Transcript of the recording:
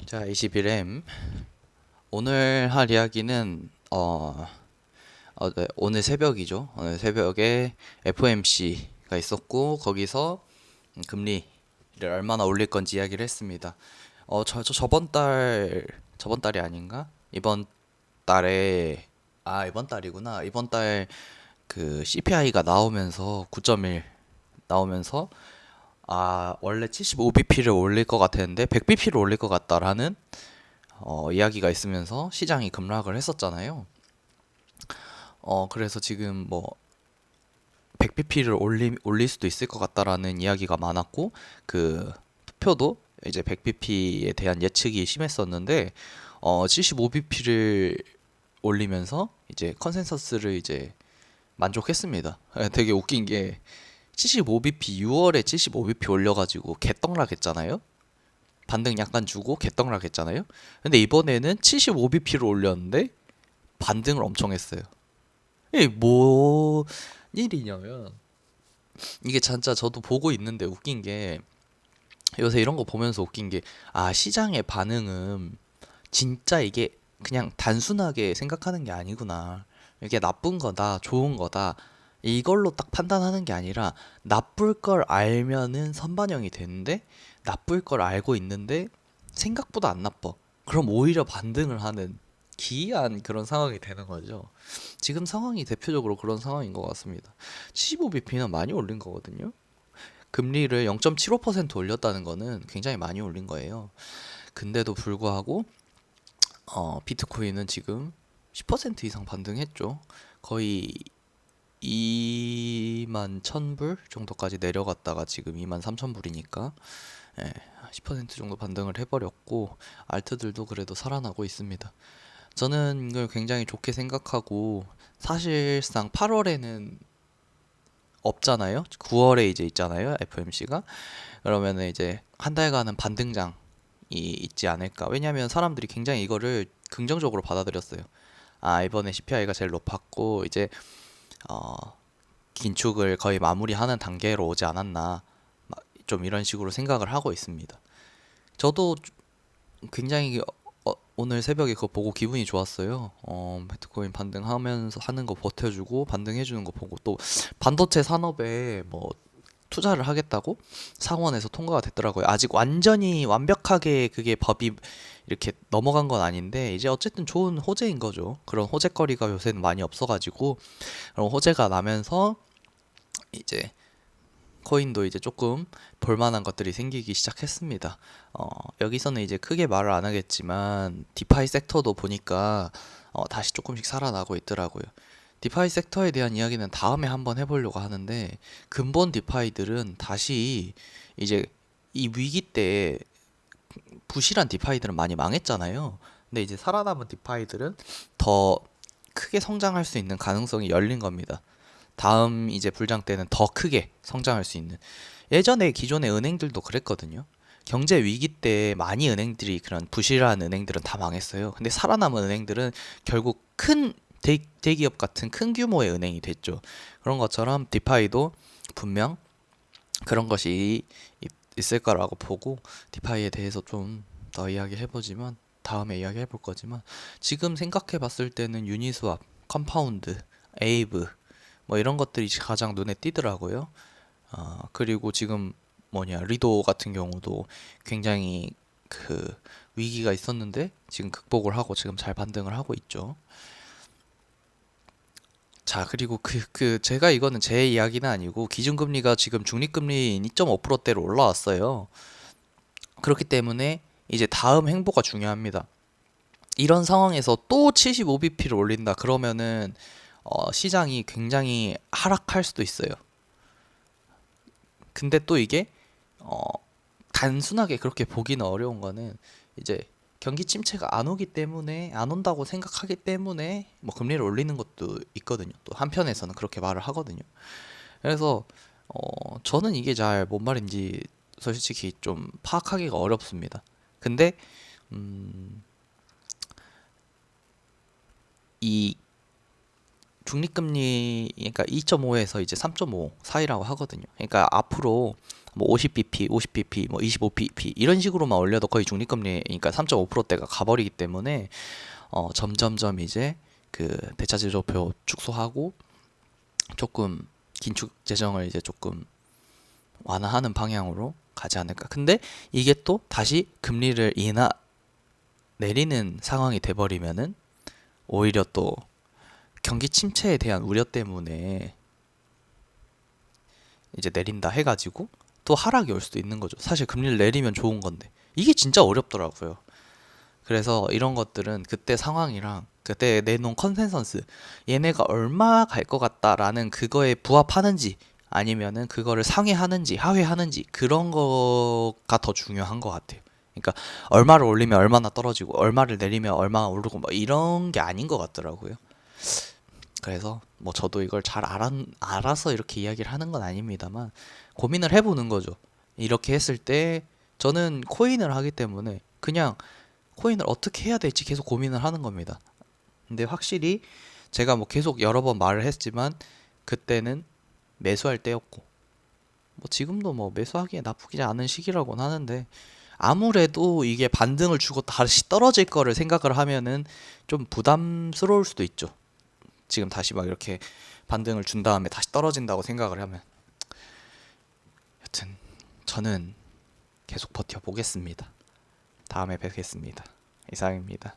자, 21M. 오늘 할 이야기는 네, 오늘 새벽이죠. 오늘 새벽에 FOMC가 있었고 거기서 금리를 얼마나 올릴 건지 이야기를 했습니다. 저번 달이 아닌가? 이번 달에 이번 달이구나. 이번 달 그 CPI가 나오면서 9.1 나오면서 원래 75bp를 올릴 것 같았는데 100bp를 올릴 것 같다라는 이야기가 있으면서 시장이 급락을 했었잖아요. 그래서 지금 뭐 100bp를 올릴 수도 있을 것 같다라는 이야기가 많았고 그 투표도 이제 100bp에 대한 예측이 심했었는데 75bp를 올리면서 이제 컨센서스를 이제 만족했습니다. 되게 웃긴 게 75bp 6월에 75bp 올려가지고 개떡락했잖아요. 반등 약간 주고 개떡락 했잖아요. 근데 이번에는 75bp로 올렸는데 반등을 엄청 했어요. 이게 뭐 일이냐면 이게 진짜 저도 보고 있는데 웃긴 게 요새 이런 거 보면서 웃긴 게 시장의 반응은 진짜 이게 그냥 단순하게 생각하는 게 아니구나. 이게 나쁜 거다, 좋은 거다. 이걸로 딱 판단하는 게 아니라 나쁠 걸 알면은 선반영이 되는데 나쁠 걸 알고 있는데 생각보다 안 나빠. 그럼 오히려 반등을 하는 기이한 그런 상황이 되는 거죠. 지금 상황이 대표적으로 그런 상황인 것 같습니다. 75bp는 많이 올린 거거든요. 금리를 0.75% 올렸다는 거는 굉장히 많이 올린 거예요. 근데도 불구하고 비트코인은 지금 10% 이상 반등했죠. 거의 2만 1000불 정도까지 내려갔다가 지금 2만 3000불이니까 10% 정도 반등을 해버렸고 알트들도 그래도 살아나고 있습니다. 저는 이걸 굉장히 좋게 생각하고 사실상 8월에는 없잖아요. 9월에 이제 있잖아요. FOMC가. 그러면은 이제 한 달간은 반등장이 있지 않을까. 왜냐하면 사람들이 굉장히 이거를 긍정적으로 받아들였어요. 이번에 CPI가 제일 높았고 이제 어, 긴축을 거의 마무리하는 단계로 오지 않았나. 좀 이런 식으로 생각을 하고 있습니다. 저도 굉장히 오늘 새벽에 그거 보고 기분이 좋았어요. 비트코인 반등하면서 하는 거 버텨주고 반등해주는 거 보고 또 반도체 산업에 뭐 투자를 하겠다고 상원에서 통과가 됐더라고요. 아직 완전히 완벽하게 그게 법이 이렇게 넘어간 건 아닌데 이제 어쨌든 좋은 호재인 거죠. 그런 호재거리가 요새는 많이 없어가지고 그런 호재가 나면서 이제 코인도 이제 조금 볼만한 것들이 생기기 시작했습니다. 여기서는 이제 크게 말을 안 하겠지만 디파이 섹터도 보니까 다시 조금씩 살아나고 있더라고요. 디파이 섹터에 대한 이야기는 다음에 한번 해보려고 하는데 근본 디파이들은 다시 이제 이 위기 때 부실한 디파이들은 많이 망했잖아요. 근데 이제 살아남은 디파이들은 더 크게 성장할 수 있는 가능성이 열린 겁니다. 다음 이제 불장 때는 더 크게 성장할 수 있는. 예전에 기존의 은행들도 그랬거든요. 경제 위기 때 많이 은행들이 그런 부실한 은행들은 다 망했어요. 근데 살아남은 은행들은 결국 큰 대기업 같은 큰 규모의 은행이 됐죠. 그런 것처럼 디파이도 분명 그런 것이 있을 거라고 보고 디파이에 대해서 좀 더 이야기해 보지만 다음에 이야기해 볼 거지만 지금 생각해 봤을 때는 유니스왑, 컴파운드, 에이브 뭐 이런 것들이 가장 눈에 띄더라고요. 그리고 지금 리도 같은 경우도 굉장히 그 위기가 있었는데 지금 극복을 하고 지금 잘 반등을 하고 있죠. 자, 그리고 제가 이거는 제 이야기는 아니고 기준금리가 지금 중립금리인 2.5%대로 올라왔어요. 그렇기 때문에 이제 다음 행보가 중요합니다. 이런 상황에서 또 75bp를 올린다 그러면은 시장이 굉장히 하락할 수도 있어요. 근데 또 이게 어, 단순하게 그렇게 보기는 어려운 거는 이제 경기 침체가 안 오기 때문에 안 온다고 생각하기 때문에 뭐 금리를 올리는 것도 있거든요. 또 한편에서는 그렇게 말을 하거든요. 그래서 저는 이게 잘 뭔 말인지 솔직히 좀 파악하기가 어렵습니다. 근데 음, 이 중립금리 그러니까 2.5에서 이제 3.5 사이라고 하거든요. 그러니까 앞으로 뭐 50bp, 50bp, 뭐 25bp 이런 식으로만 올려도 거의 중립금리니까 3.5%대가 가버리기 때문에 점점점 이제 그 대차지표표 축소하고 조금 긴축 재정을 이제 조금 완화하는 방향으로 가지 않을까. 근데 이게 또 다시 금리를 내리는 상황이 돼버리면은 오히려 또 경기 침체에 대한 우려 때문에 이제 내린다 해가지고 또 하락이 올 수도 있는 거죠. 사실 금리를 내리면 좋은 건데 이게 진짜 어렵더라고요. 그래서 이런 것들은 그때 상황이랑 그때 내놓은 컨센서스 얘네가 얼마 갈 것 같다라는 그거에 부합하는지 아니면은 그거를 상회하는지 하회하는지 그런 거가 더 중요한 것 같아요. 그러니까 얼마를 올리면 얼마나 떨어지고 얼마를 내리면 얼마나 오르고 뭐 이런 게 아닌 것 같더라고요. 그래서 뭐 저도 이걸 잘 알아서 이렇게 이야기를 하는 건 아닙니다만 고민을 해보는 거죠. 이렇게 했을 때 저는 코인을 하기 때문에 그냥 코인을 어떻게 해야 될지 계속 고민을 하는 겁니다. 근데 확실히 제가 뭐 계속 여러 번 말을 했지만 그때는 매수할 때였고 뭐 지금도 뭐 매수하기에 나쁘지 않은 시기라고는 하는데 아무래도 이게 반등을 주고 다시 떨어질 거를 생각을 하면은 좀 부담스러울 수도 있죠. 지금 다시 막 이렇게 반등을 준 다음에 다시 떨어진다고 생각을 하면 여튼 저는 계속 버텨보겠습니다. 다음에 뵙겠습니다. 이상입니다.